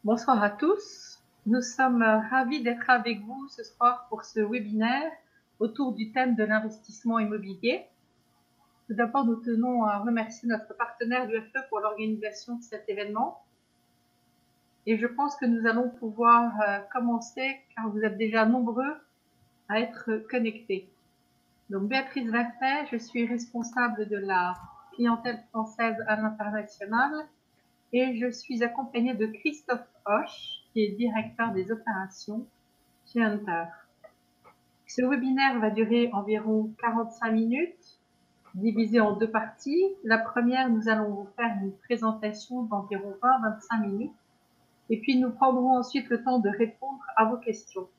Bonsoir à tous. Nous sommes ravis d'être avec vous ce soir pour ce webinaire autour du thème de l'investissement immobilier. Tout d'abord, nous tenons à remercier notre partenaire l'UFE pour l'organisation de cet événement. Et je pense que nous allons pouvoir commencer car vous êtes déjà nombreux à être connectés. Donc, Béatrice Verfay, je suis responsable de la clientèle française à l'international et je suis accompagnée de Christophe Hoche, qui est directeur des opérations chez Hunter. Ce webinaire va durer environ 45 minutes, divisé en deux parties. La première, nous allons vous faire une présentation d'environ 20-25 minutes, et puis nous prendrons ensuite le temps de répondre à vos questions.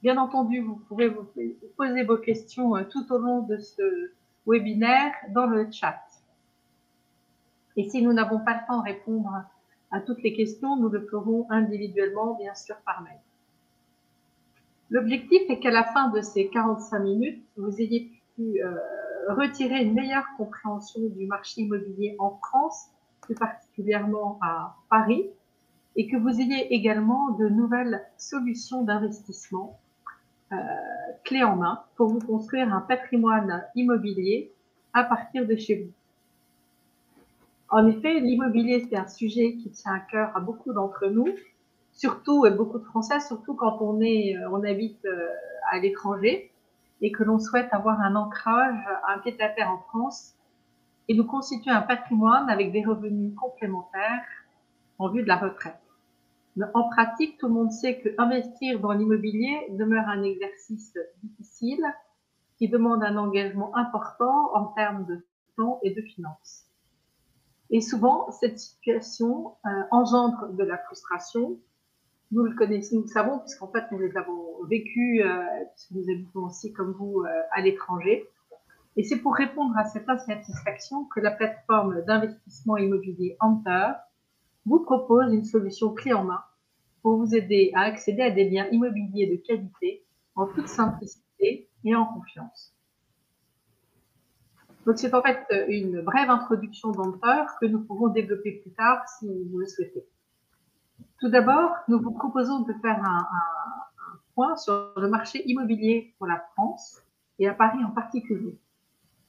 Bien entendu, vous pourrez vous poser vos questions tout au long de ce webinaire dans le chat. Et si nous n'avons pas le temps de répondre à toutes les questions, nous le ferons individuellement, bien sûr, par mail. L'objectif est qu'à la fin de ces 45 minutes, vous ayez pu retirer une meilleure compréhension du marché immobilier en France, plus particulièrement à Paris, et que vous ayez également de nouvelles solutions d'investissement clés en main pour vous construire un patrimoine immobilier à partir de chez vous. En effet, l'immobilier, c'est un sujet qui tient à cœur à beaucoup d'entre nous, surtout beaucoup de Français, surtout quand on habite à l'étranger et que l'on souhaite avoir un ancrage, un pied-à-terre en France et nous constituer un patrimoine avec des revenus complémentaires en vue de la retraite. Mais en pratique, tout le monde sait que investir dans l'immobilier demeure un exercice difficile qui demande un engagement important en termes de temps et de finances. Et souvent, cette situation engendre de la frustration. Nous le connaissons, nous le savons, puisqu'en fait, nous les avons vécus, puisque nous habitons aussi, comme vous, à l'étranger. Et c'est pour répondre à cette insatisfaction que la plateforme d'investissement immobilier Hunter vous propose une solution clé en main pour vous aider à accéder à des biens immobiliers de qualité en toute simplicité et en confiance. Donc, c'est en fait une brève introduction d'Hunter que nous pourrons développer plus tard si vous le souhaitez. Tout d'abord, nous vous proposons de faire un point sur le marché immobilier pour la France et à Paris en particulier.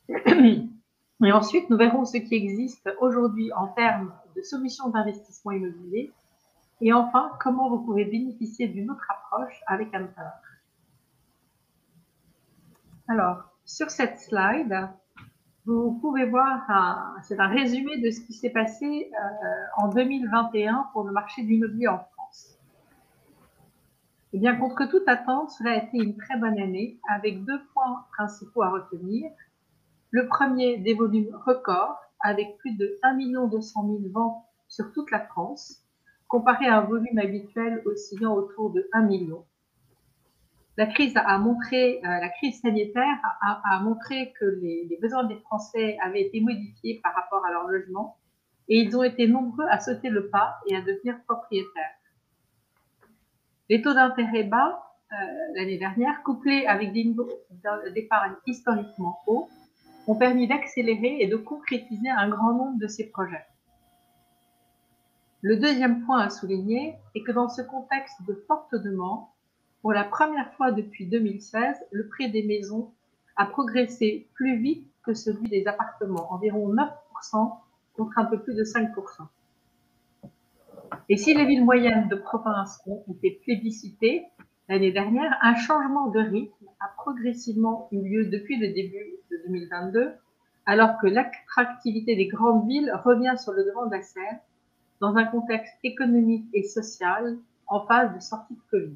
Et ensuite, nous verrons ce qui existe aujourd'hui en termes de solutions d'investissement immobilier. Et enfin, comment vous pouvez bénéficier d'une autre approche avec Hunter. Alors, sur cette slide, vous pouvez voir, c'est un résumé de ce qui s'est passé en 2021 pour le marché de l'immobilier en France. Eh bien, contre toute attente, cela a été une très bonne année avec deux points principaux à retenir. Le premier, des volumes records avec plus de 1 200 000 ventes sur toute la France, comparé à un volume habituel oscillant autour de 1 million. La crise sanitaire a montré que les besoins des Français avaient été modifiés par rapport à leur logement et ils ont été nombreux à sauter le pas et à devenir propriétaires. Les taux d'intérêt bas l'année dernière, couplés avec des niveaux d'épargne historiquement hauts, ont permis d'accélérer et de concrétiser un grand nombre de ces projets. Le deuxième point à souligner est que dans ce contexte de forte demande, pour la première fois depuis 2016, le prix des maisons a progressé plus vite que celui des appartements, environ 9% contre un peu plus de 5%. Et si les villes moyennes de province ont été plébiscitées l'année dernière, un changement de rythme a progressivement eu lieu depuis le début de 2022, alors que l'attractivité des grandes villes revient sur le devant de la scène dans un contexte économique et social en phase de sortie de Covid.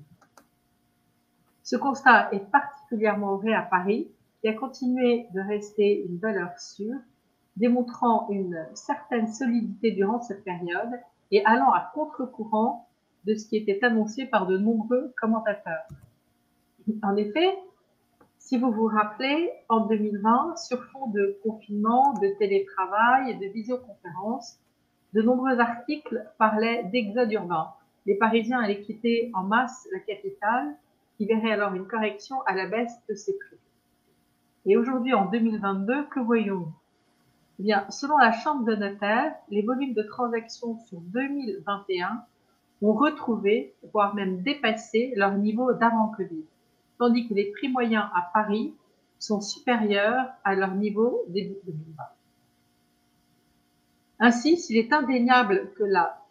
Ce constat est particulièrement vrai à Paris, qui a continué de rester une valeur sûre, démontrant une certaine solidité durant cette période et allant à contre-courant de ce qui était annoncé par de nombreux commentateurs. En effet, si vous vous rappelez, en 2020, sur fond de confinement, de télétravail et de visioconférence, de nombreux articles parlaient d'exode urbain. Les Parisiens allaient quitter en masse la capitale, qui verrait alors une correction à la baisse de ses prix. Et aujourd'hui, en 2022, que voyons-nous ? Bien, selon la Chambre de notaire, les volumes de transactions sur 2021 ont retrouvé, voire même dépassé leur niveau d'avant-Covid, tandis que les prix moyens à Paris sont supérieurs à leur niveau début 2020. Ainsi, s'il est indéniable que la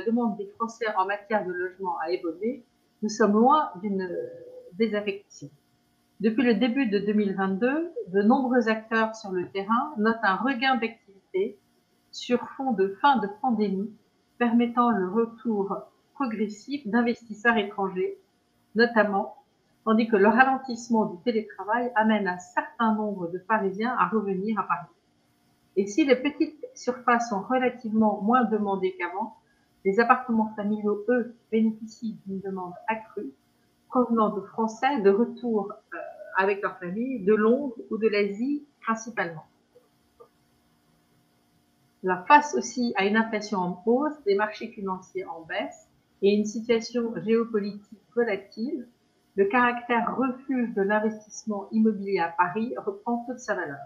demande des Français en matière de logement a évolué, nous sommes loin d'une désaffection. Depuis le début de 2022, de nombreux acteurs sur le terrain notent un regain d'activité sur fond de fin de pandémie, permettant le retour progressif d'investisseurs étrangers, notamment, tandis que le ralentissement du télétravail amène un certain nombre de Parisiens à revenir à Paris. Et si les petites surfaces sont relativement moins demandées qu'avant, les appartements familiaux, eux, bénéficient d'une demande accrue provenant de Français de retour avec leur famille de Londres ou de l'Asie principalement. La face aussi à une inflation en hausse, des marchés financiers en baisse et une situation géopolitique volatile, le caractère refuge de l'investissement immobilier à Paris reprend toute sa valeur.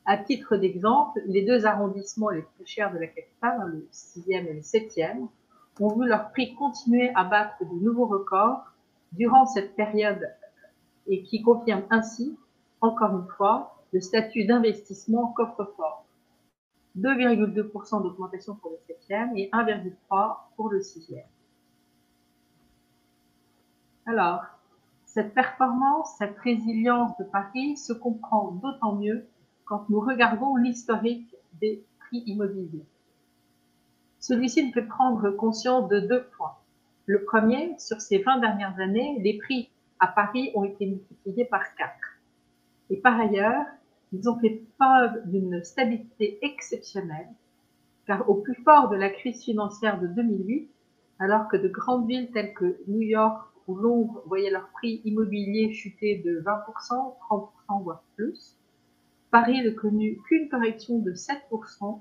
À titre d'exemple, les deux arrondissements les plus chers de la capitale, le 6e et le 7e, ont vu leur prix continuer à battre de nouveaux records durant cette période et qui confirme ainsi, encore une fois, le statut d'investissement coffre-fort. 2,2% d'augmentation pour le 7e et 1,3% pour le 6e. Alors, cette performance, cette résilience de Paris se comprend d'autant mieux quand nous regardons l'historique des prix immobiliers. Celui-ci nous fait prendre conscience de deux points. Le premier, sur ces 20 dernières années, les prix à Paris ont été multipliés par 4. Et par ailleurs, ils ont fait preuve d'une stabilité exceptionnelle, car au plus fort de la crise financière de 2008, alors que de grandes villes telles que New York ou Londres voyaient leurs prix immobiliers chuter de 20%, 30%, voire plus, Paris ne connut qu'une correction de 7%,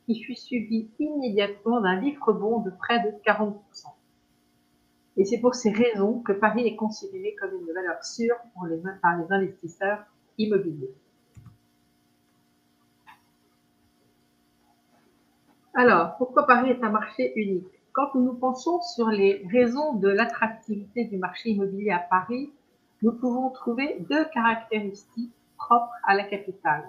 qui fut suivie immédiatement d'un vif rebond de près de 40%. Et c'est pour ces raisons que Paris est considéré comme une valeur sûre par les investisseurs immobiliers. Alors, pourquoi Paris est un marché unique? Quand nous nous penchons sur les raisons de l'attractivité du marché immobilier à Paris, nous pouvons trouver deux caractéristiques propres à la capitale.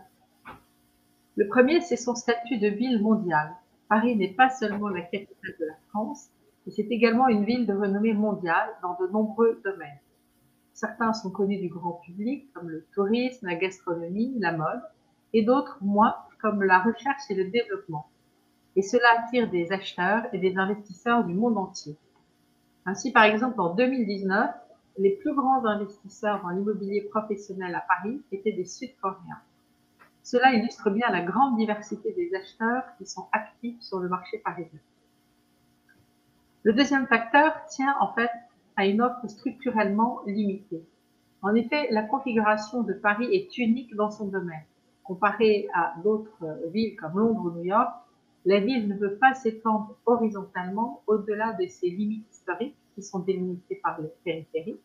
Le premier, c'est son statut de ville mondiale. Paris n'est pas seulement la capitale de la France, mais c'est également une ville de renommée mondiale dans de nombreux domaines. Certains sont connus du grand public, comme le tourisme, la gastronomie, la mode, et d'autres moins, comme la recherche et le développement. Et cela attire des acheteurs et des investisseurs du monde entier. Ainsi, par exemple, en 2019, les plus grands investisseurs en immobilier professionnel à Paris étaient des Sud-Coréens. Cela illustre bien la grande diversité des acheteurs qui sont actifs sur le marché parisien. Le deuxième facteur tient en fait à une offre structurellement limitée. En effet, la configuration de Paris est unique dans son domaine. Comparée à d'autres villes comme Londres ou New York, la ville ne peut pas s'étendre horizontalement au-delà de ses limites historiques qui sont délimitées par les périphéries,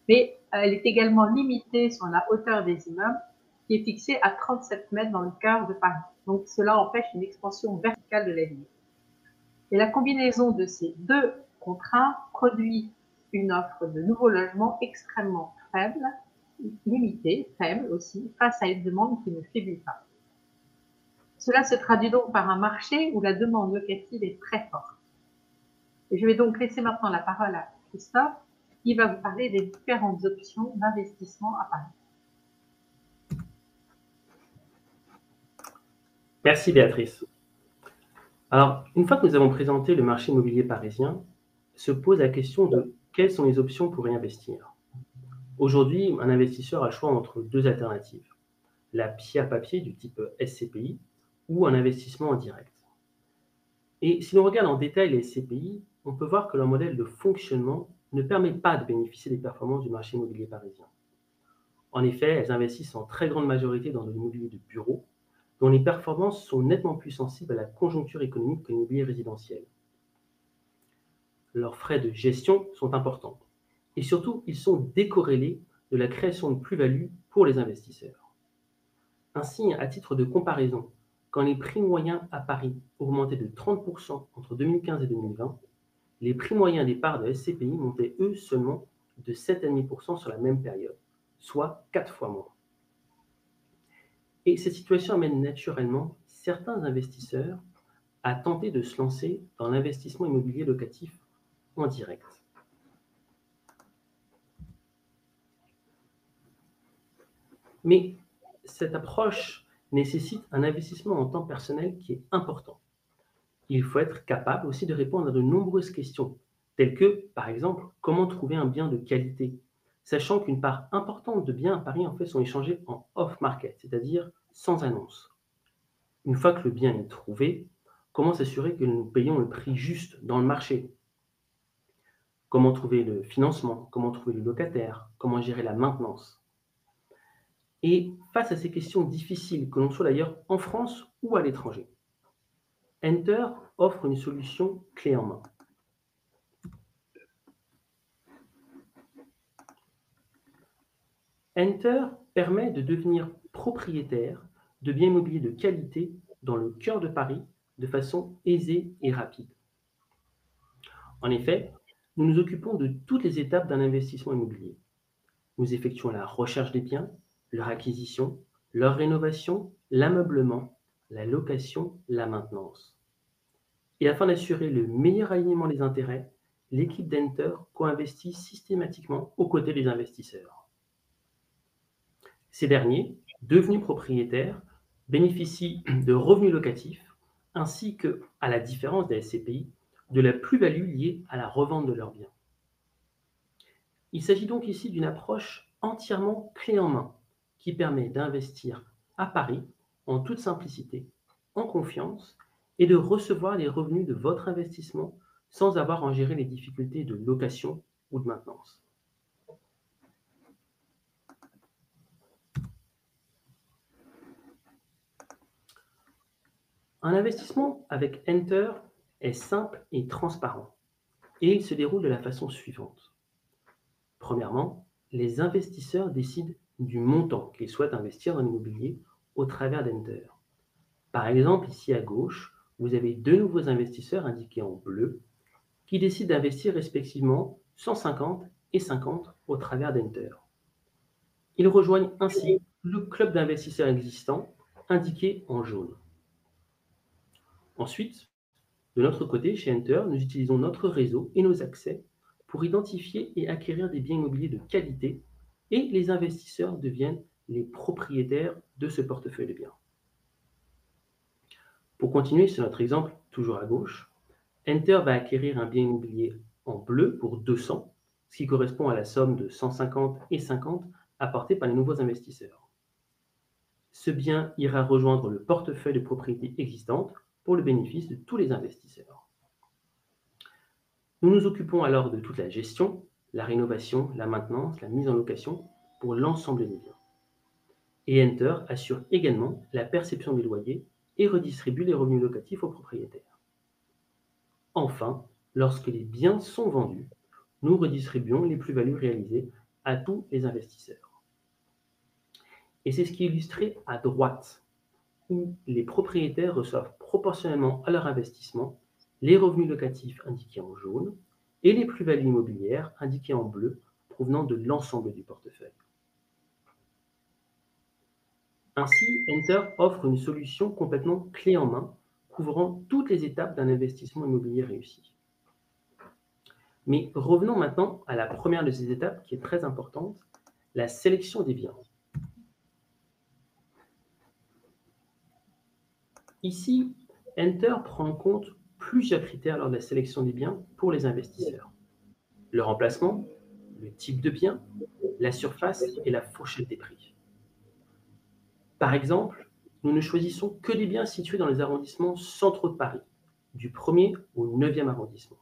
mais elle est également limitée sur la hauteur des immeubles qui est fixée à 37 mètres dans le cœur de Paris. Donc cela empêche une expansion verticale de la ville. Et la combinaison de ces deux contraintes produit une offre de nouveaux logements extrêmement faible, limitée, faible aussi, face à une demande qui ne faiblit pas. Cela se traduit donc par un marché où la demande locative est très forte. Et je vais donc laisser maintenant la parole à Christophe, qui va vous parler des différentes options d'investissement à Paris. Merci Béatrice. Alors, une fois que nous avons présenté le marché immobilier parisien, se pose la question de quelles sont les options pour y investir. Aujourd'hui, un investisseur a le choix entre deux alternatives. La pierre papier du type SCPI ou un investissement en direct. Et si l'on regarde en détail les SCPI, on peut voir que leur modèle de fonctionnement ne permet pas de bénéficier des performances du marché immobilier parisien. En effet, elles investissent en très grande majorité dans de l'immobilier de bureau, dont les performances sont nettement plus sensibles à la conjoncture économique que l'immobilier résidentiel. Leurs frais de gestion sont importants. Et surtout, ils sont décorrélés de la création de plus-value pour les investisseurs. Ainsi, à titre de comparaison, quand les prix moyens à Paris augmentaient de 30% entre 2015 et 2020, les prix moyens des parts de SCPI montaient, eux, seulement de 7,5% sur la même période, soit 4 fois moins. Et cette situation amène naturellement certains investisseurs à tenter de se lancer dans l'investissement immobilier locatif en direct. Mais cette approche nécessite un investissement en temps personnel qui est important. Il faut être capable aussi de répondre à de nombreuses questions, telles que, par exemple, comment trouver un bien de qualité, sachant qu'une part importante de biens à Paris en fait sont échangés en off-market, c'est-à-dire sans annonce. Une fois que le bien est trouvé, comment s'assurer que nous payons le prix juste dans le marché? Comment trouver le financement? Comment trouver le locataire? Comment gérer la maintenance? Et face à ces questions difficiles, que l'on soit d'ailleurs en France ou à l'étranger, Enter offre une solution clé en main. Enter permet de devenir propriétaire de biens immobiliers de qualité dans le cœur de Paris de façon aisée et rapide. En effet, nous nous occupons de toutes les étapes d'un investissement immobilier. Nous effectuons la recherche des biens, leur acquisition, leur rénovation, l'ameublement, la location, la maintenance. Et afin d'assurer le meilleur alignement des intérêts, l'équipe d'Enter co-investit systématiquement aux côtés des investisseurs. Ces derniers, devenus propriétaires, bénéficient de revenus locatifs ainsi que, à la différence des SCPI, de la plus-value liée à la revente de leurs biens. Il s'agit donc ici d'une approche entièrement clé en main qui permet d'investir à Paris en toute simplicité, en confiance et de recevoir les revenus de votre investissement sans avoir à en gérer les difficultés de location ou de maintenance. Un investissement avec Enter est simple et transparent et il se déroule de la façon suivante. Premièrement, les investisseurs décident du montant qu'ils souhaitent investir dans l'immobilier au travers d'Enter. Par exemple, ici à gauche, vous avez deux nouveaux investisseurs indiqués en bleu qui décident d'investir respectivement 150 et 50 au travers d'Enter. Ils rejoignent ainsi le club d'investisseurs existant indiqué en jaune. Ensuite, de notre côté, chez Enter, nous utilisons notre réseau et nos accès pour identifier et acquérir des biens immobiliers de qualité et les investisseurs deviennent les propriétaires de ce portefeuille de biens. Pour continuer sur notre exemple, toujours à gauche, Enter va acquérir un bien immobilier en bleu pour 200, ce qui correspond à la somme de 150 et 50 apportée par les nouveaux investisseurs. Ce bien ira rejoindre le portefeuille de propriétés existantes pour le bénéfice de tous les investisseurs. Nous nous occupons alors de toute la gestion, la rénovation, la maintenance, la mise en location pour l'ensemble des biens. Et Enter assure également la perception des loyers et redistribue les revenus locatifs aux propriétaires. Enfin, lorsque les biens sont vendus, nous redistribuons les plus-values réalisées à tous les investisseurs. Et c'est ce qui est illustré à droite, où les propriétaires reçoivent proportionnellement à leur investissement les revenus locatifs indiqués en jaune et les plus-values immobilières indiquées en bleu provenant de l'ensemble du portefeuille. Ainsi, Enter offre une solution complètement clé en main, couvrant toutes les étapes d'un investissement immobilier réussi. Mais revenons maintenant à la première de ces étapes qui est très importante, la sélection des biens. Ici, Enter prend en compte plusieurs critères lors de la sélection des biens pour les investisseurs. Le emplacement, le type de bien, la surface et la fourchette des prix. Par exemple, nous ne choisissons que des biens situés dans les arrondissements centraux de Paris, du 1er au 9e arrondissement.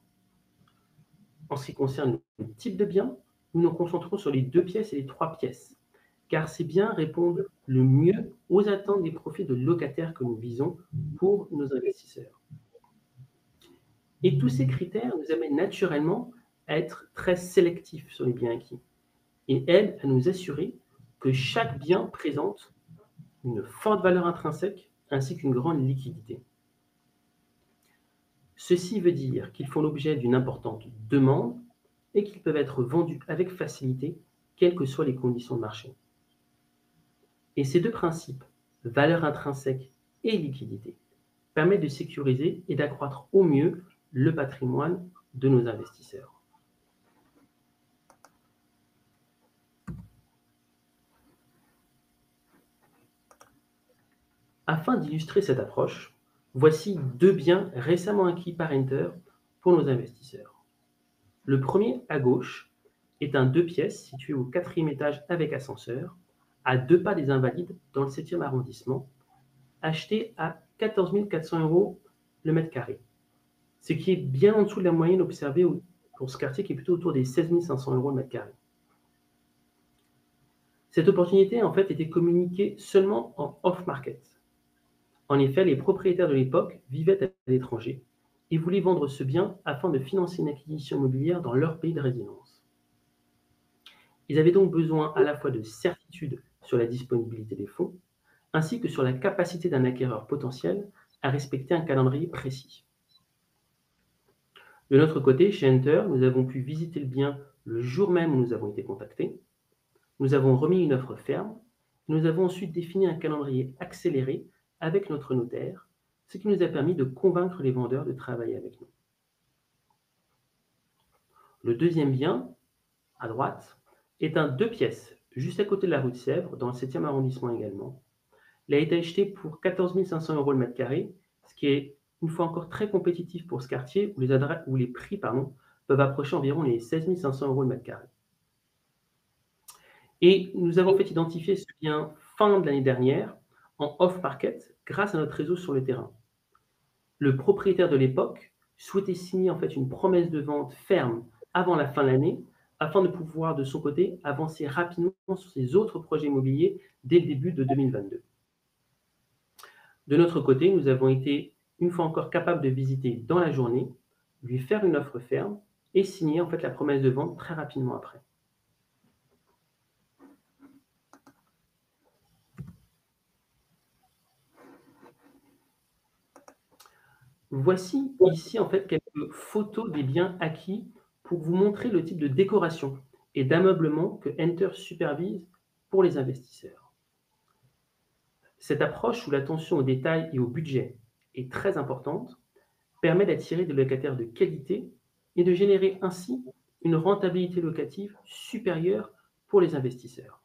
En ce qui concerne le type de bien, nous nous concentrons sur les 2 pièces et les 3 pièces, car ces biens répondent le mieux aux attentes des profils de locataires que nous visons pour nos investisseurs. Et tous ces critères nous amènent naturellement à être très sélectifs sur les biens acquis et aident à nous assurer que chaque bien présente une forte valeur intrinsèque ainsi qu'une grande liquidité. Ceci veut dire qu'ils font l'objet d'une importante demande et qu'ils peuvent être vendus avec facilité, quelles que soient les conditions de marché. Et ces deux principes, valeur intrinsèque et liquidité, permettent de sécuriser et d'accroître au mieux le patrimoine de nos investisseurs. Afin d'illustrer cette approche, voici deux biens récemment acquis par Enter pour nos investisseurs. Le premier, à gauche, est un 2 pièces situé au 4e étage avec ascenseur, à 2 pas des Invalides, dans le 7e arrondissement, acheté à 14 400 € le mètre carré, ce qui est bien en dessous de la moyenne observée pour ce quartier qui est plutôt autour des 16 500 € le mètre carré. Cette opportunité a en fait été communiquée seulement en off-market. En effet, les propriétaires de l'époque vivaient à l'étranger et voulaient vendre ce bien afin de financer une acquisition immobilière dans leur pays de résidence. Ils avaient donc besoin à la fois de certitude sur la disponibilité des fonds, ainsi que sur la capacité d'un acquéreur potentiel à respecter un calendrier précis. De notre côté, chez Enter, nous avons pu visiter le bien le jour même où nous avons été contactés. Nous avons remis une offre ferme. Nous avons ensuite défini un calendrier accéléré avec notre notaire, ce qui nous a permis de convaincre les vendeurs de travailler avec nous. Le deuxième bien, à droite, est un 2 pièces, juste à côté de la rue de Sèvres, dans le 7e arrondissement également. Il a été acheté pour 14 500 € le mètre carré, ce qui est une fois encore très compétitif pour ce quartier où les prix peuvent approcher environ les 16 500 € le mètre carré. Et nous avons fait identifier ce bien fin de l'année dernière en off-market grâce à notre réseau sur le terrain. Le propriétaire de l'époque souhaitait signer en fait une promesse de vente ferme avant la fin de l'année afin de pouvoir de son côté avancer rapidement sur ses autres projets immobiliers dès le début de 2022. De notre côté, nous avons été une fois encore capables de visiter dans la journée, lui faire une offre ferme et signer en fait la promesse de vente très rapidement après. Voici ici en fait quelques photos des biens acquis pour vous montrer le type de décoration et d'ameublement que Enter supervise pour les investisseurs. Cette approche où l'attention aux détails et au budget est très importante permet d'attirer des locataires de qualité et de générer ainsi une rentabilité locative supérieure pour les investisseurs.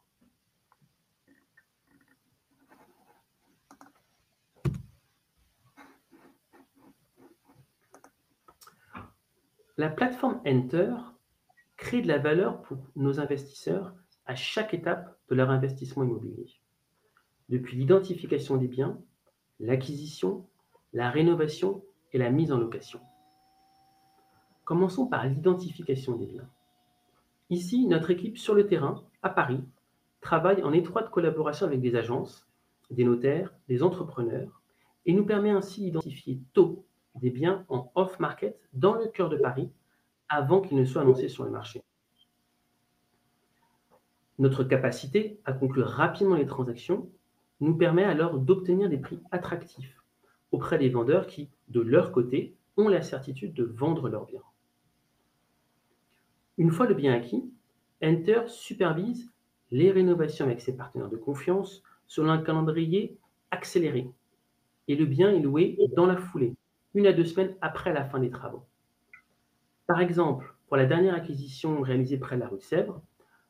La plateforme Enter crée de la valeur pour nos investisseurs à chaque étape de leur investissement immobilier. Depuis l'identification des biens, l'acquisition, la rénovation et la mise en location. Commençons par l'identification des biens. Ici, notre équipe sur le terrain, à Paris, travaille en étroite collaboration avec des agences, des notaires, des entrepreneurs, et nous permet ainsi d'identifier tôt des biens en off-market dans le cœur de Paris avant qu'ils ne soient annoncés sur le marché. Notre capacité à conclure rapidement les transactions nous permet alors d'obtenir des prix attractifs auprès des vendeurs qui, de leur côté, ont la certitude de vendre leurs biens. Une fois le bien acquis, Enter supervise les rénovations avec ses partenaires de confiance selon un calendrier accéléré et le bien est loué dans la foulée, 1 à 2 semaines après la fin des travaux. Par exemple, pour la dernière acquisition réalisée près de la rue de Sèvres,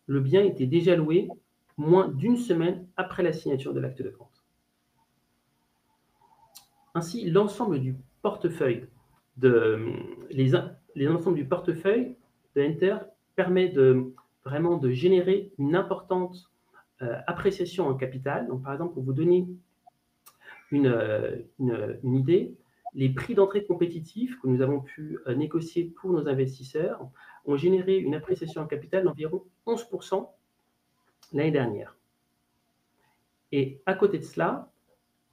le bien était déjà loué moins d'1 semaine après la signature de l'acte de vente. Ainsi, l'ensemble du portefeuille l'ensemble du portefeuille de Enter permet vraiment de générer une importante appréciation en capital. Donc, par exemple, pour vous donner une idée, les prix d'entrée compétitifs que nous avons pu négocier pour nos investisseurs ont généré une appréciation en capital d'environ 11% l'année dernière. Et à côté de cela,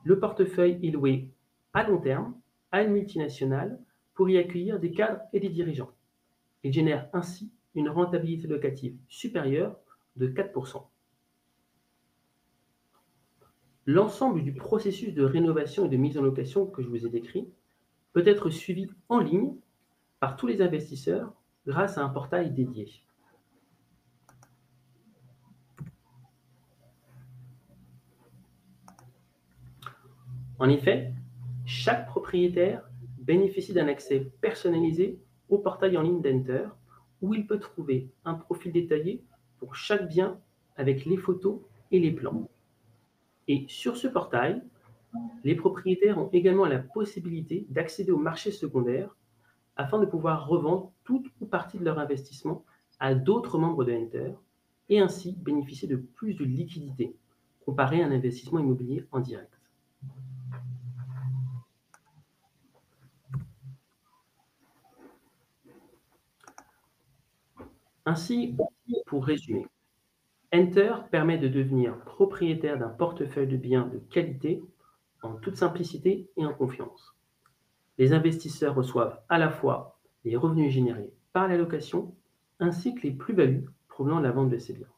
le portefeuille est loué à long terme à une multinationale pour y accueillir des cadres et des dirigeants. Il génère ainsi une rentabilité locative supérieure de 4%. L'ensemble du processus de rénovation et de mise en location que je vous ai décrit peut être suivi en ligne par tous les investisseurs grâce à un portail dédié. En effet, chaque propriétaire bénéficie d'un accès personnalisé au portail en ligne d'Enter, où il peut trouver un profil détaillé pour chaque bien avec les photos et les plans. Et sur ce portail, les propriétaires ont également la possibilité d'accéder au marché secondaire afin de pouvoir revendre toute ou partie de leur investissement à d'autres membres de Enter et ainsi bénéficier de plus de liquidité comparé à un investissement immobilier en direct. Ainsi, pour résumer, Enter permet de devenir propriétaire d'un portefeuille de biens de qualité en toute simplicité et en confiance. Les investisseurs reçoivent à la fois les revenus générés par la location ainsi que les plus-values provenant de la vente de ces biens.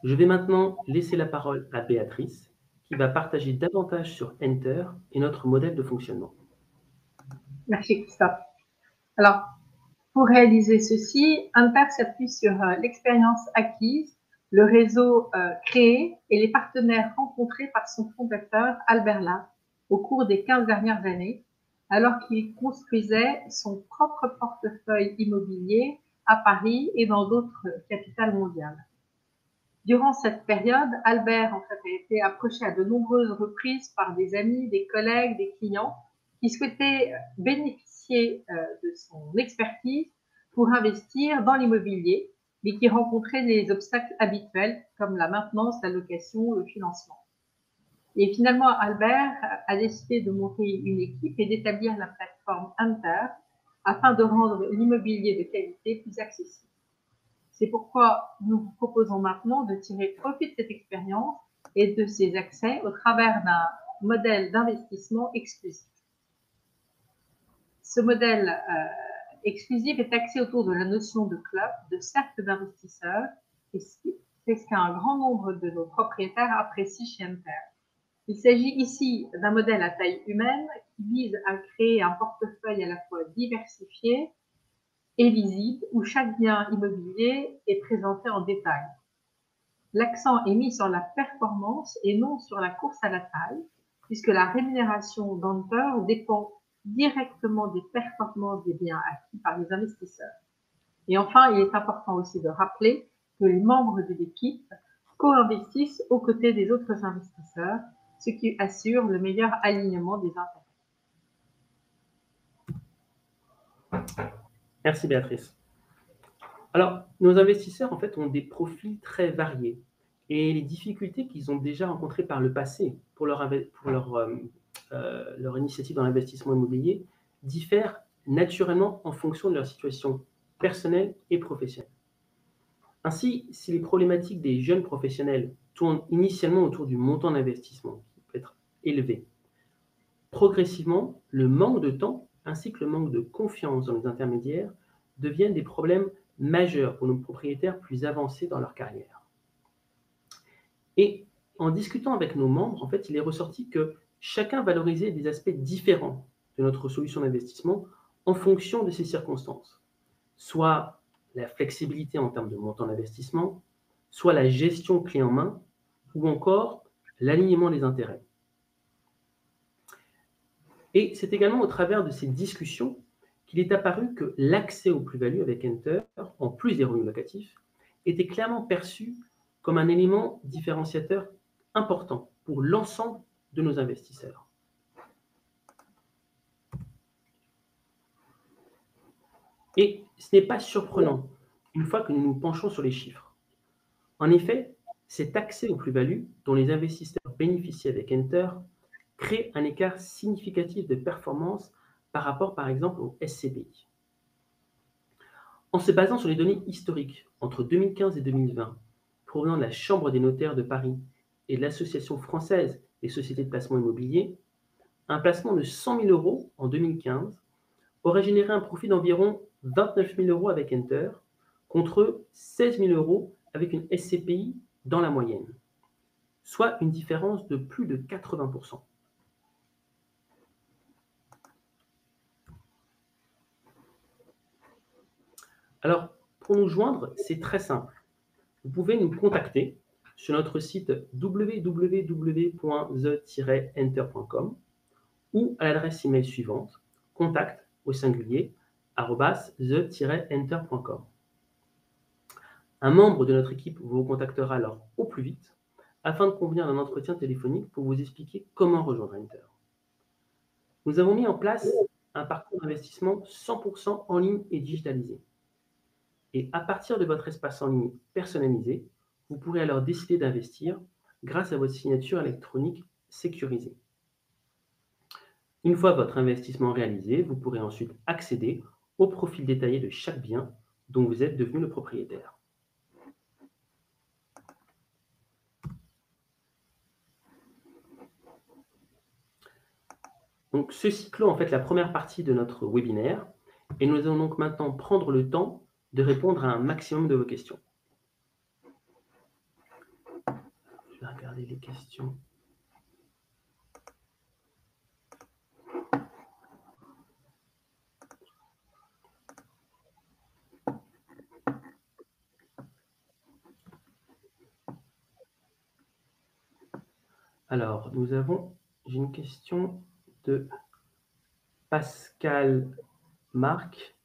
Je vais maintenant laisser la parole à Béatrice, qui va partager davantage sur Enter et notre modèle de fonctionnement. Merci Christophe. Alors, pour réaliser ceci, Enter s'appuie sur l'expérience acquise, le réseau créé et les partenaires rencontrés par son fondateur Albert Laff au cours des 15 dernières années, alors qu'il construisait son propre portefeuille immobilier à Paris et dans d'autres capitales mondiales. Durant cette période, Albert en fait, a été approché à de nombreuses reprises par des amis, des collègues, des clients qui souhaitaient bénéficier de son expertise pour investir dans l'immobilier, mais qui rencontraient les obstacles habituels comme la maintenance, la location, le financement. Et finalement, Albert a décidé de monter une équipe et d'établir la plateforme Enter afin de rendre l'immobilier de qualité plus accessible. C'est pourquoi nous vous proposons maintenant de tirer profit de cette expérience et de ces accès au travers d'un modèle d'investissement exclusif. Ce modèle exclusif est axé autour de la notion de club, de cercle d'investisseurs, et c'est ce qu'un grand nombre de nos propriétaires apprécient chez Enter. Il s'agit ici d'un modèle à taille humaine qui vise à créer un portefeuille à la fois diversifié et visible, où chaque bien immobilier est présenté en détail. L'accent est mis sur la performance et non sur la course à la taille, puisque la rémunération d'Enter dépend directement des performances des biens acquis par les investisseurs. Et enfin, il est important aussi de rappeler que les membres de l'équipe co-investissent aux côtés des autres investisseurs, ce qui assure le meilleur alignement des intérêts. Merci Béatrice. Alors, nos investisseurs en fait ont des profils très variés et les difficultés qu'ils ont déjà rencontrées par le passé pour leur initiative dans l'investissement immobilier diffèrent naturellement en fonction de leur situation personnelle et professionnelle. Ainsi, si les problématiques des jeunes professionnels tournent initialement autour du montant d'investissement qui peut être élevé, progressivement, le manque de temps ainsi que le manque de confiance dans les intermédiaires deviennent des problèmes majeurs pour nos propriétaires plus avancés dans leur carrière. Et en discutant avec nos membres, en fait, il est ressorti que chacun valorisait des aspects différents de notre solution d'investissement en fonction de ses circonstances, soit la flexibilité en termes de montant d'investissement, soit la gestion clé en main, ou encore l'alignement des intérêts. Et c'est également au travers de ces discussions qu'il est apparu que l'accès aux plus-values avec Enter, en plus des revenus locatifs, était clairement perçu comme un élément différenciateur important pour l'ensemble de nos investisseurs. Et ce n'est pas surprenant une fois que nous nous penchons sur les chiffres. En effet, cet accès aux plus-values dont les investisseurs bénéficient avec Enter crée un écart significatif de performance par rapport par exemple au SCPI. En se basant sur les données historiques entre 2015 et 2020, provenant de la Chambre des notaires de Paris et de l'Association française des sociétés de placement immobilier, un placement de 100 000 € en 2015 aurait généré un profit d'environ 29 000 € avec Enter, contre 16 000 € avec une SCPI dans la moyenne. soit une différence de plus de 80%. Alors, pour nous joindre, c'est très simple. Vous pouvez nous contacter sur notre site www.the-enter.com ou à l'adresse email suivante, contact au singulier @the-enter.com. Un membre de notre équipe vous contactera alors au plus vite afin de convenir d'un entretien téléphonique pour vous expliquer comment rejoindre Enter. Nous avons mis en place un parcours d'investissement 100% en ligne et digitalisé. Et à partir de votre espace en ligne personnalisé, vous pourrez alors décider d'investir grâce à votre signature électronique sécurisée. Une fois votre investissement réalisé, vous pourrez ensuite accéder au profil détaillé de chaque bien dont vous êtes devenu le propriétaire. Donc, ceci clôt en fait la première partie de notre webinaire et nous allons donc maintenant prendre le temps de répondre à un maximum de vos questions. Je vais regarder les questions. Alors, j'ai une question de Pascal Marc.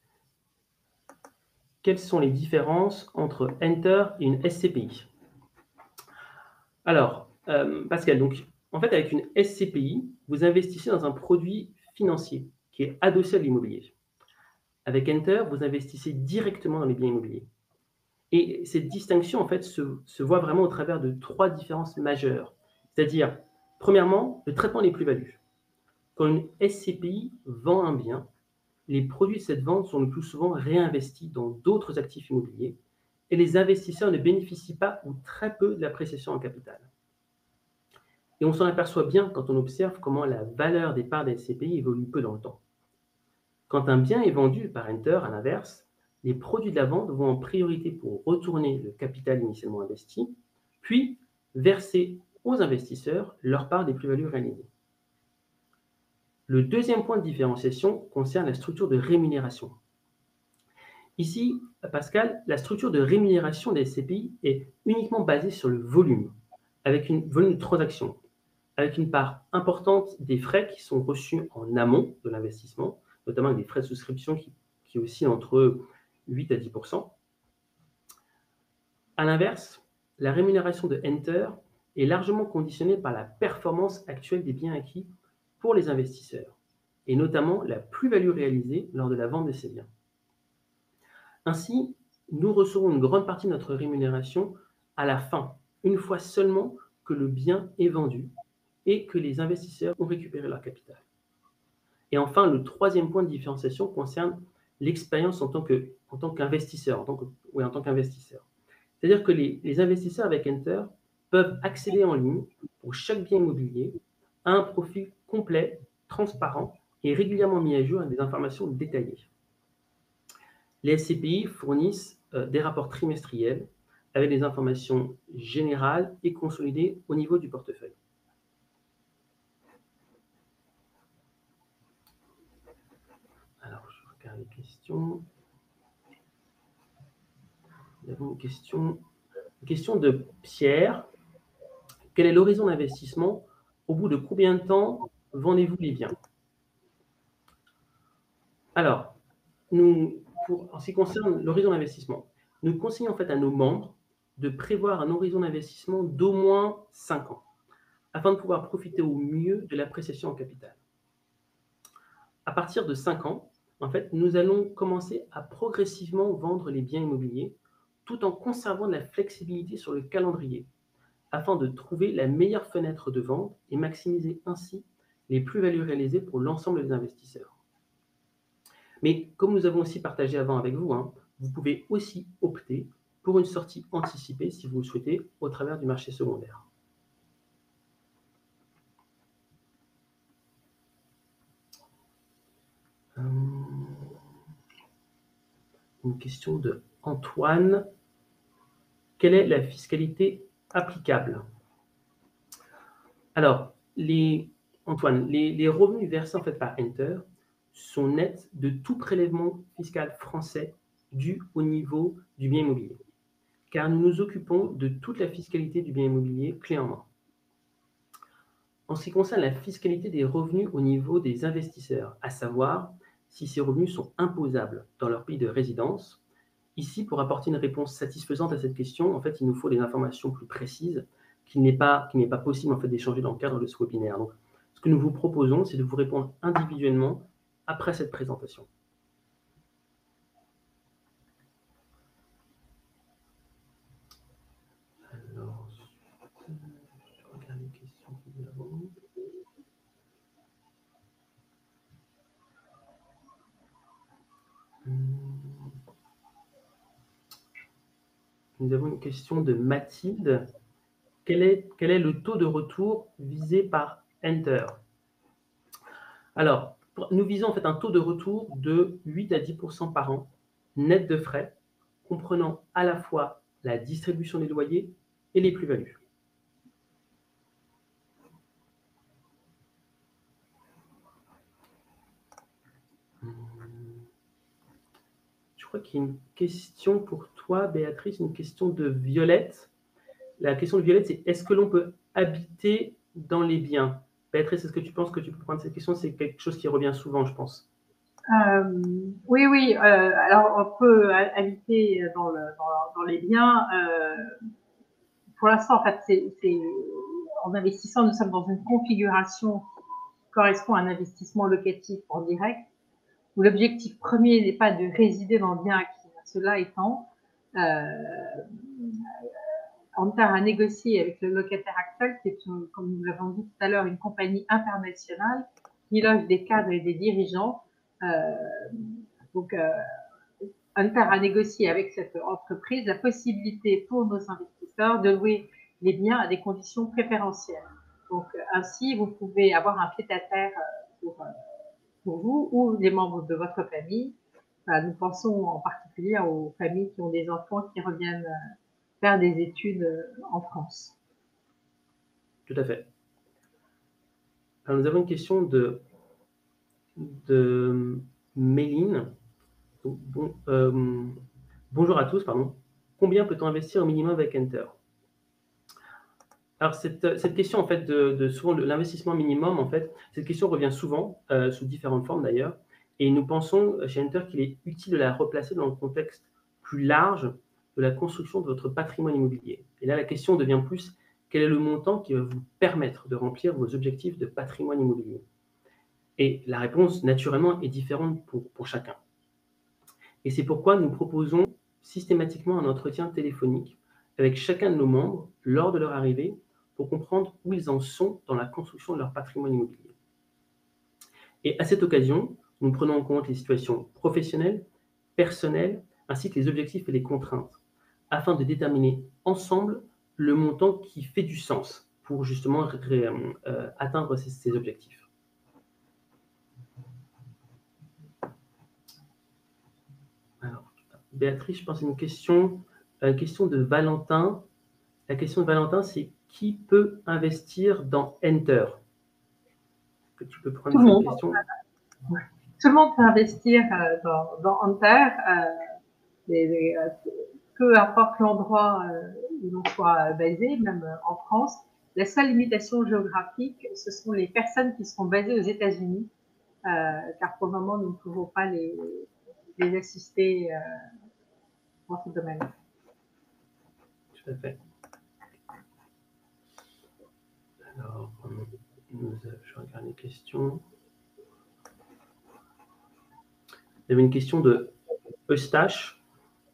Quelles sont les différences entre Enter et une SCPI? Alors, Pascal, donc, en fait, avec une SCPI, vous investissez dans un produit financier qui est adossé à l'immobilier. Avec Enter, vous investissez directement dans les biens immobiliers. Et cette distinction, en fait, se voit vraiment au travers de 3 différences majeures. C'est-à-dire, premièrement, le traitement des plus-values. Quand une SCPI vend un bien, les produits de cette vente sont le plus souvent réinvestis dans d'autres actifs immobiliers et les investisseurs ne bénéficient pas ou très peu de l'appréciation en capital. Et on s'en aperçoit bien quand on observe comment la valeur des parts des SCPI évolue peu dans le temps. Quand un bien est vendu par Enter, à l'inverse, les produits de la vente vont en priorité pour retourner le capital initialement investi, puis verser aux investisseurs leur part des plus-values réalisées. Le deuxième point de différenciation concerne la structure de rémunération. Ici, Pascal, la structure de rémunération des SCPI est uniquement basée sur le volume, avec une volume de transaction, avec une part importante des frais qui sont reçus en amont de l'investissement, notamment avec des frais de souscription qui oscillent entre 8 à 10%. À l'inverse, la rémunération de Enter est largement conditionnée par la performance actuelle des biens acquis pour les investisseurs, et notamment la plus-value réalisée lors de la vente de ces biens. Ainsi, nous recevons une grande partie de notre rémunération à la fin, une fois seulement que le bien est vendu et que les investisseurs ont récupéré leur capital. Et enfin, le troisième point de différenciation concerne l'expérience en tant qu'investisseur. C'est-à-dire que les investisseurs avec Enter peuvent accéder en ligne pour chaque bien immobilier à un profil complet, transparent et régulièrement mis à jour avec des informations détaillées. Les SCPI fournissent des rapports trimestriels avec des informations générales et consolidées au niveau du portefeuille. Alors, je regarde les questions. Nous avons une question de Pierre. Quel est l'horizon d'investissement? Au bout de combien de temps vendez-vous les biens? Alors, en ce qui concerne l'horizon d'investissement, nous conseillons en fait à nos membres de prévoir un horizon d'investissement d'au moins 5 ans, afin de pouvoir profiter au mieux de l'appréciation en capital. À partir de 5 ans, en fait, nous allons commencer à progressivement vendre les biens immobiliers, tout en conservant de la flexibilité sur le calendrier, afin de trouver la meilleure fenêtre de vente et maximiser ainsi les plus-values réalisées pour l'ensemble des investisseurs. Mais comme nous avons aussi partagé avant avec vous, vous pouvez aussi opter pour une sortie anticipée si vous le souhaitez au travers du marché secondaire. Une question de Antoine. Quelle est la fiscalité applicable? Alors, Antoine, les revenus versés en fait par Enter sont nets de tout prélèvement fiscal français dû au niveau du bien immobilier, car nous nous occupons de toute la fiscalité du bien immobilier clé en main. En ce qui concerne la fiscalité des revenus au niveau des investisseurs, à savoir si ces revenus sont imposables dans leur pays de résidence, ici, pour apporter une réponse satisfaisante à cette question, en fait, il nous faut des informations plus précises qu'il n'est pas possible en fait, d'échanger dans le cadre de ce webinaire. Donc, ce que nous vous proposons, c'est de vous répondre individuellement après cette présentation. Alors, je regarde les questions que nous avons. Nous avons une question de Mathilde. Quel est le taux de retour visé par Enter? Alors, nous visons en fait un taux de retour de 8 à 10% par an, net de frais, comprenant à la fois la distribution des loyers et les plus-values. Je crois qu'il y a une question pour toi, Béatrice, une question de Violette. La question de Violette, c'est est-ce que l'on peut habiter dans les biens? Béatrice, est-ce que tu penses que tu peux prendre cette question? C'est quelque chose qui revient souvent, je pense. Oui. Alors, on peut habiter dans les biens. Pour l'instant, en fait, en investissant, nous sommes dans une configuration qui correspond à un investissement locatif en direct, où l'objectif premier n'est pas de résider dans le bien acquis. Cela étant, Enter a négocié avec le locataire actuel, qui est, comme nous l'avons dit tout à l'heure, une compagnie internationale qui loge des cadres et des dirigeants. Donc, Enter a négocié avec cette entreprise la possibilité pour nos investisseurs de louer les biens à des conditions préférentielles. Donc, ainsi, vous pouvez avoir un pied-à-terre pour vous ou les membres de votre famille. Nous pensons en particulier aux familles qui ont des enfants qui reviennent faire des études en France. Tout à fait. Alors, nous avons une question de Méline. Bonjour à tous, pardon. Combien peut-on investir au minimum avec Enter? Alors, cette question, en fait, souvent de l'investissement minimum, en fait, cette question revient souvent, sous différentes formes d'ailleurs, et nous pensons chez Enter qu'il est utile de la replacer dans le contexte plus large de la construction de votre patrimoine immobilier. Et là, la question devient plus, quel est le montant qui va vous permettre de remplir vos objectifs de patrimoine immobilier? Et la réponse, naturellement, est différente pour chacun. Et c'est pourquoi nous proposons systématiquement un entretien téléphonique avec chacun de nos membres lors de leur arrivée pour comprendre où ils en sont dans la construction de leur patrimoine immobilier. Et à cette occasion, nous prenons en compte les situations professionnelles, personnelles, ainsi que les objectifs et les contraintes, afin de déterminer ensemble le montant qui fait du sens pour justement atteindre ces objectifs. Alors, Béatrice, je pense à une question de Valentin. La question de Valentin, c'est qui peut investir dans Enter? Que tu peux prendre cette question? Tout le monde peut investir dans Enter, peu importe l'endroit où l'on soit basé, même en France. La seule limitation géographique, ce sont les personnes qui sont basées aux États-Unis, car pour le moment, nous ne pouvons pas les assister dans ce domaine. Tout à fait. Alors, je regarde les questions. Il y avait une question de Eustache.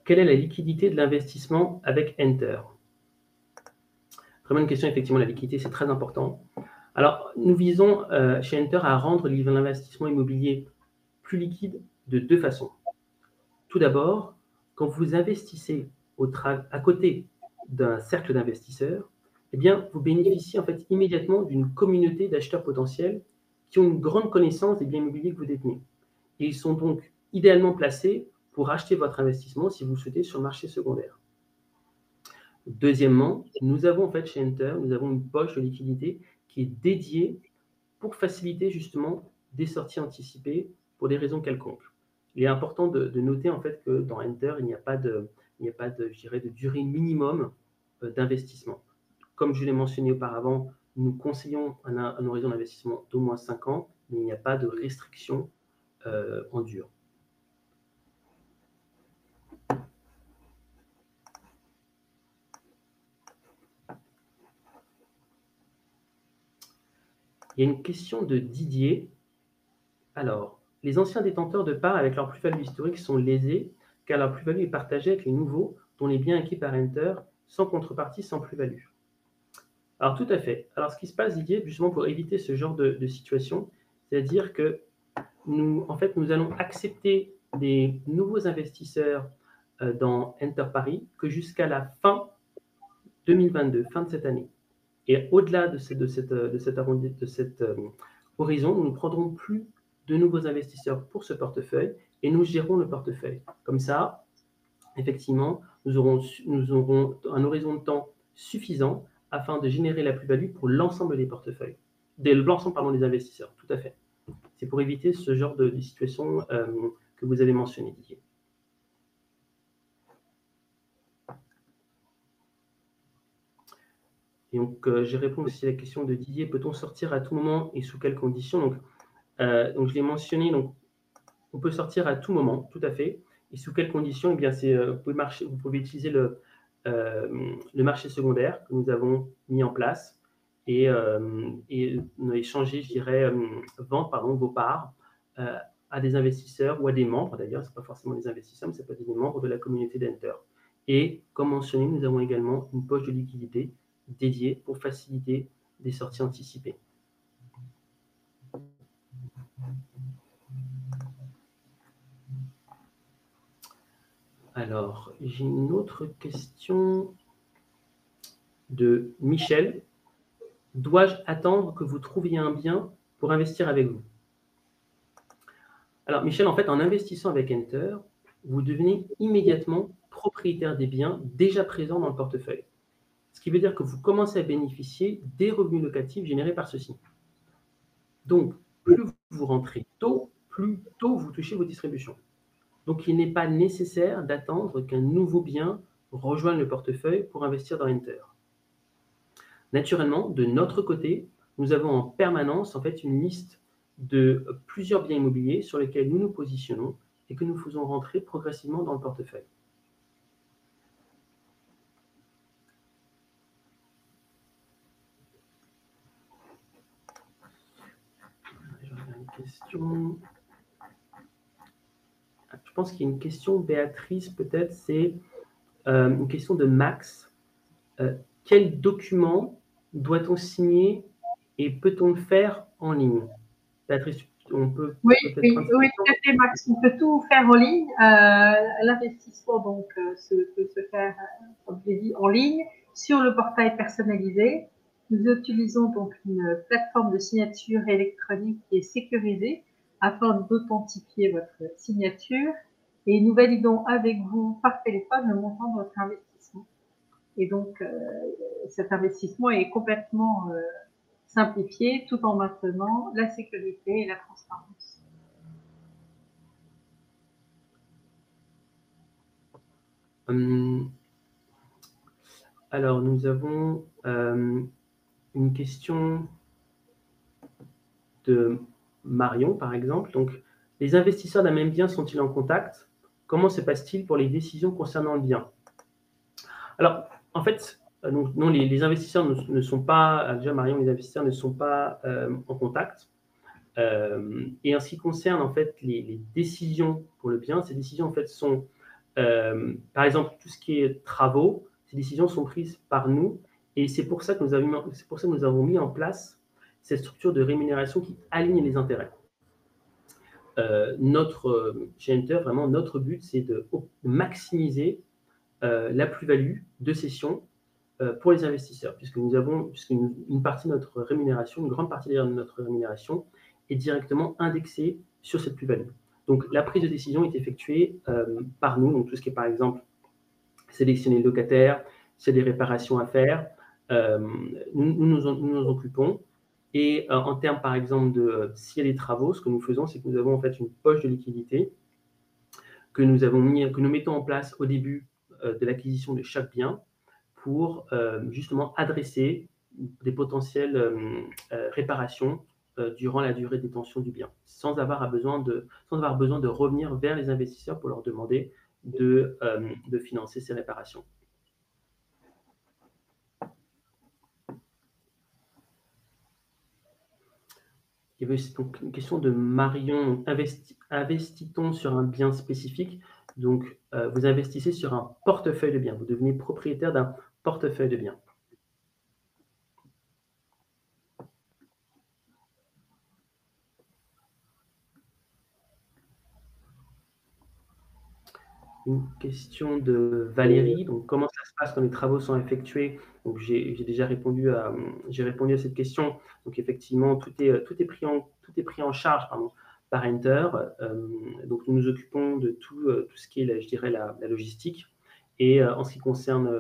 Quelle est la liquidité de l'investissement avec Enter? Vraiment une question, effectivement, la liquidité, c'est très important. Alors, nous visons chez Enter à rendre l'investissement immobilier plus liquide de deux façons. Tout d'abord, quand vous investissez à côté d'un cercle d'investisseurs, eh bien, vous bénéficiez en fait immédiatement d'une communauté d'acheteurs potentiels qui ont une grande connaissance des biens immobiliers que vous détenez. Et ils sont donc idéalement placés pour acheter votre investissement si vous le souhaitez sur le marché secondaire. Deuxièmement, nous avons en fait chez Enter, nous avons une poche de liquidité qui est dédié pour faciliter justement des sorties anticipées pour des raisons quelconques. Il est important de noter en fait que dans Enter, il n'y a pas de, je dirais, de durée minimum d'investissement. Comme je l'ai mentionné auparavant, nous conseillons un horizon d'investissement d'au moins 5 ans, mais il n'y a pas de restriction en dur. Il y a une question de Didier. Alors, les anciens détenteurs de parts avec leur plus-value historique sont lésés car leur plus-value est partagée avec les nouveaux dont les biens acquis par Enter sans contrepartie, sans plus-value. Alors, tout à fait. Alors, ce qui se passe, Didier, justement pour éviter ce genre de situation, c'est-à-dire que nous allons accepter des nouveaux investisseurs dans Enter Paris que jusqu'à la fin 2022, fin de cette année. Et au-delà de cet horizon, nous ne prendrons plus de nouveaux investisseurs pour ce portefeuille et nous gérons le portefeuille. Comme ça, effectivement, nous aurons un horizon de temps suffisant afin de générer la plus-value pour l'ensemble des portefeuilles, l'ensemble des investisseurs, tout à fait. C'est pour éviter ce genre de situation que vous avez mentionné, Didier. Et donc, j'ai répondu aussi à la question de Didier, peut-on sortir à tout moment et sous quelles conditions? Donc, je l'ai mentionné, donc, on peut sortir à tout moment, tout à fait. Et sous quelles conditions? Eh bien, vous pouvez utiliser le marché secondaire que nous avons mis en place et échanger, je dirais, vendre vos parts à des investisseurs ou à des membres, d'ailleurs, ce n'est pas forcément des investisseurs, mais ça peut être des membres de la communauté d'Enter. Et comme mentionné, nous avons également une poche de liquidité dédiée pour faciliter des sorties anticipées. Alors, j'ai une autre question de Michel. Dois-je attendre que vous trouviez un bien pour investir avec vous? Alors, Michel, en fait, en investissant avec Enter, vous devenez immédiatement propriétaire des biens déjà présents dans le portefeuille. Ce qui veut dire que vous commencez à bénéficier des revenus locatifs générés par ceux-ci. Donc, plus vous rentrez tôt, plus tôt vous touchez vos distributions. Donc, il n'est pas nécessaire d'attendre qu'un nouveau bien rejoigne le portefeuille pour investir dans Enter. Naturellement, de notre côté, nous avons en permanence en fait une liste de plusieurs biens immobiliers sur lesquels nous nous positionnons et que nous faisons rentrer progressivement dans le portefeuille. Je regarde une question. Je pense qu'il y a une question, Béatrice, peut-être, c'est une question de Max. Quel document doit-on signer et peut-on le faire en ligne? Béatrice, on peut peut-être oui, tout à fait, Max. On peut tout faire en ligne. L'investissement donc peut se faire, comme je l'ai dit, en ligne sur le portail personnalisé. Nous utilisons donc une plateforme de signature électronique qui est sécurisée afin d'authentifier votre signature et nous validons avec vous par téléphone le montant de votre investissement. Et donc, cet investissement est complètement simplifié tout en maintenant la sécurité et la transparence. Alors, nous avons une question de Marion, par exemple. Donc, les investisseurs d'un même bien sont-ils en contact? Comment se passe-t-il pour les décisions concernant le bien? Alors, en fait, non, les investisseurs ne sont pas, déjà Marion, les investisseurs ne sont pas en contact. Et en ce qui concerne en fait les décisions pour le bien, ces décisions en fait sont, par exemple, tout ce qui est travaux, ces décisions sont prises par nous et c'est pour ça que nous avons mis en place cette structure de rémunération qui aligne les intérêts. Chez Enter, vraiment, notre but, c'est de maximiser la plus-value de cession pour les investisseurs, puisqu'une partie de notre rémunération, une grande partie de notre rémunération est directement indexée sur cette plus-value. Donc, la prise de décision est effectuée par nous, donc tout ce qui est, par exemple, sélectionner le locataire, s'il y a des réparations à faire, nous nous en occupons Et en termes, par exemple, de s'il y a des travaux, ce que nous faisons, c'est que nous avons en fait une poche de liquidité que nous mettons en place au début de l'acquisition de chaque bien pour justement adresser des potentielles réparations durant la durée de détention du bien, sans avoir besoin de revenir vers les investisseurs pour leur demander de financer ces réparations. Il y avait aussi donc une question de Marion. Investit-on sur un bien spécifique? Donc, vous investissez sur un portefeuille de biens. Vous devenez propriétaire d'un portefeuille de biens. Une question de Valérie. Donc, comment ça se passe quand les travaux sont effectués? Donc, j'ai déjà répondu à cette question. Donc, effectivement, tout est pris en charge par Enter. Donc, nous nous occupons de tout ce qui est, je dirais, la logistique. Et en ce qui concerne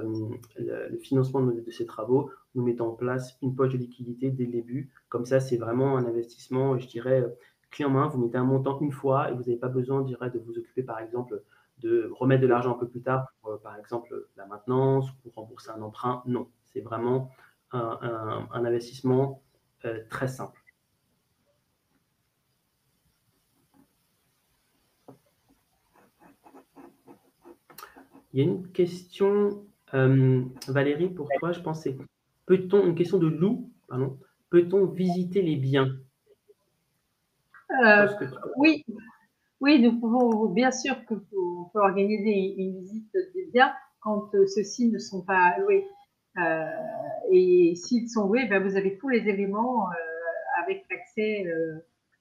le financement de ces travaux, nous mettons en place une poche de liquidité dès le début. Comme ça, c'est vraiment un investissement, je dirais, clé en main. Vous mettez un montant une fois et vous n'avez pas besoin, je dirais, de vous occuper, par exemple, de remettre de l'argent un peu plus tard pour, par exemple, la maintenance ou pour rembourser un emprunt. Non, c'est vraiment un investissement très simple. Il y a une question, Valérie, pour toi, je pense, c'est une question de Lou, pardon, peut-on visiter les biens? Oui, nous pouvons, bien sûr on peut organiser une visite des biens quand ceux-ci ne sont pas loués. Et s'ils sont loués, vous avez tous les éléments avec l'accès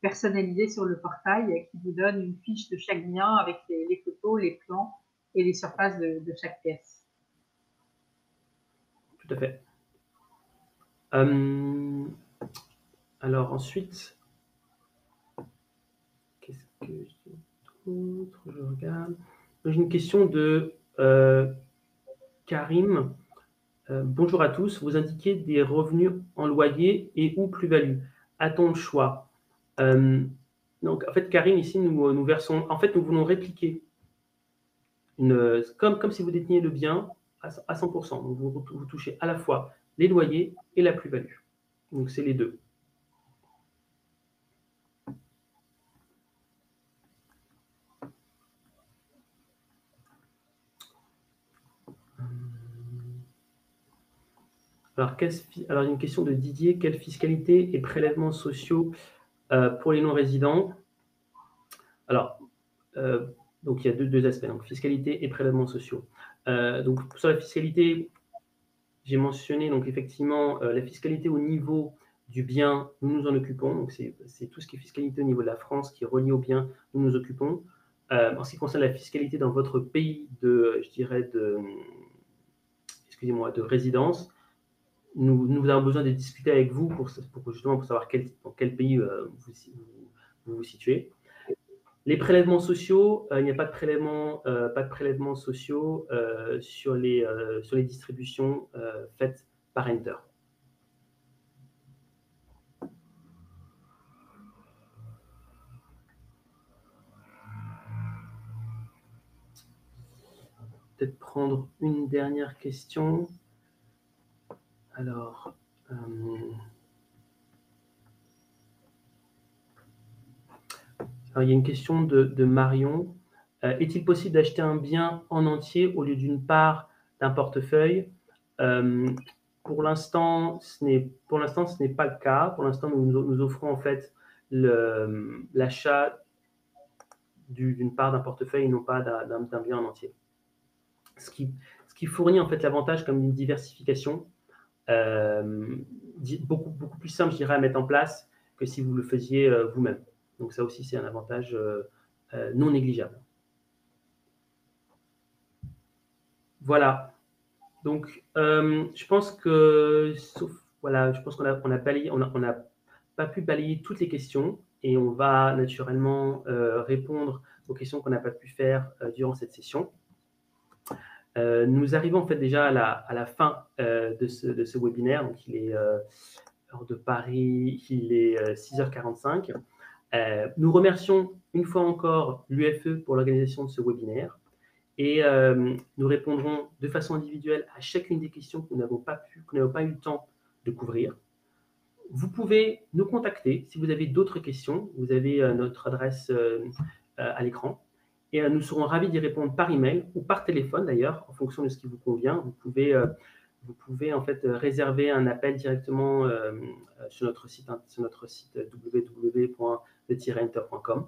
personnalisé sur le portail qui vous donne une fiche de chaque bien avec les photos, les plans et les surfaces de chaque pièce. Tout à fait. Alors ensuite, qu'est-ce que j'ai d'autre? Je regarde. J'ai une question de Karim. Bonjour à tous. Vous indiquez des revenus en loyer et ou plus-value. A-t-on le choix? Donc, en fait, Karim, ici, nous versons. En fait, nous voulons répliquer comme si vous déteniez le bien à 100%. Donc, vous touchez à la fois les loyers et la plus-value. Donc, c'est les deux. Alors, une question de Didier. Quelle fiscalité et prélèvements sociaux pour les non-résidents? Alors, donc il y a deux aspects, donc fiscalité et prélèvements sociaux. Donc sur la fiscalité, j'ai mentionné donc effectivement la fiscalité au niveau du bien, nous nous en occupons. Donc c'est tout ce qui est fiscalité au niveau de la France qui est relié au bien, nous nous occupons. En ce qui concerne la fiscalité dans votre pays de, je dirais, de résidence, nous avons besoin de discuter avec vous pour justement pour savoir dans quel pays vous vous situez. Les prélèvements sociaux, il n'y a pas de prélèvements sociaux sur les distributions faites par Enter. Peut-être prendre une dernière question. Alors, il y a une question de Marion. Est-il possible d'acheter un bien en entier au lieu d'une part d'un portefeuille? Pour l'instant, ce n'est pas le cas. Pour l'instant, nous offrons en fait l'achat d'une part d'un portefeuille et non pas d'un bien en entier. Ce qui fournit en fait l'avantage comme une diversification beaucoup plus simple, je dirais, à mettre en place que si vous le faisiez vous-même. Donc ça aussi, c'est un avantage non négligeable. Voilà. Donc, je pense que, je pense qu'on a balayé, on n'a pas pu balayer toutes les questions et on va naturellement répondre aux questions qu'on n'a pas pu faire durant cette session. Nous arrivons en fait déjà à la fin de ce webinaire. Donc, il est heure de Paris, il est 6h45. Nous remercions une fois encore l'UFE pour l'organisation de ce webinaire et nous répondrons de façon individuelle à chacune des questions que nous n'avons pas eu le temps de couvrir. Vous pouvez nous contacter si vous avez d'autres questions. Vous avez notre adresse à l'écran et nous serons ravis d'y répondre par email ou par téléphone d'ailleurs, en fonction de ce qui vous convient. Vous pouvez en fait réserver un appel directement sur notre site www.the-enter.com.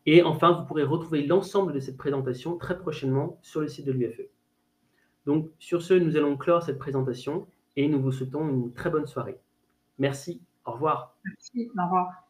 Et enfin, vous pourrez retrouver l'ensemble de cette présentation très prochainement sur le site de l'UFE. Donc, sur ce, nous allons clore cette présentation et nous vous souhaitons une très bonne soirée. Merci, au revoir. Merci, au revoir.